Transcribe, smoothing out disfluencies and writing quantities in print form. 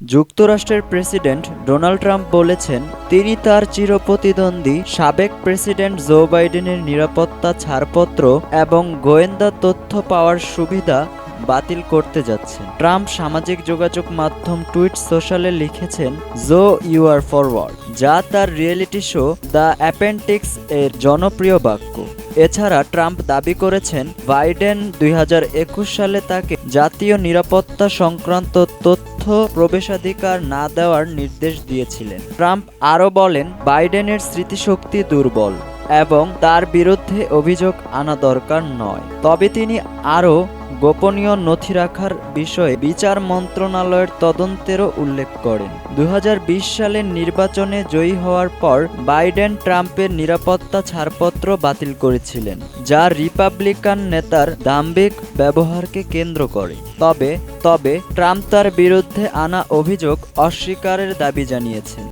যুক্তরাষ্ট্রের president Donald Trump বলেছেন, তিনি তার চিরপ্রতিদ্বন্দ্বী সাবেক প্রেসিডেন্ট জো বাইডেনের নিরাপত্তা ছাড়পত্র এবং গোয়েন্দা তথ্য পাওয়ার সুবিধা বাতিল করতে যাচ্ছেন। ট্রাম্প সামাজিক যোগাযোগ মাধ্যম টুইট সোশ্যালে লিখেছেন, জো ইউ আর ফরওয়ার্ড, যা তার রিয়েলিটি শো দ্য অ্যাপেন্ডিক্স এর জনপ্রিয় বাক্য। এছাড়া ট্রাম্প দাবি করেছেন, বাইডেন ২০২১ সালে তাকে জাতীয় নিরাপত্তা সংক্রান্ত তথ্য প্রবেশাধিকার না দেওয়ার নির্দেশ দিয়েছিলেন। ট্রাম্প আরও বলেন, বাইডেনের স্মৃতিশক্তি দুর্বল এবং তার বিরুদ্ধে অভিযোগ আনা দরকার নয়। তবে তিনি আরও গোপনীয় নথি রাখার বিষয়ে বিচার মন্ত্রণালয়ের তদন্তেরও উল্লেখ করেন। ২০২০ সালের নির্বাচনে জয়ী হওয়ার পর বাইডেন ট্রাম্পের নিরাপত্তা ছাড়পত্র বাতিল করেছিলেন, যা রিপাবলিকান নেতার দাম্ভিক ব্যবহারকে কেন্দ্র করে। তবে ট্রাম্প তার বিরুদ্ধে আনা অভিযোগ অস্বীকারের দাবি জানিয়েছেন।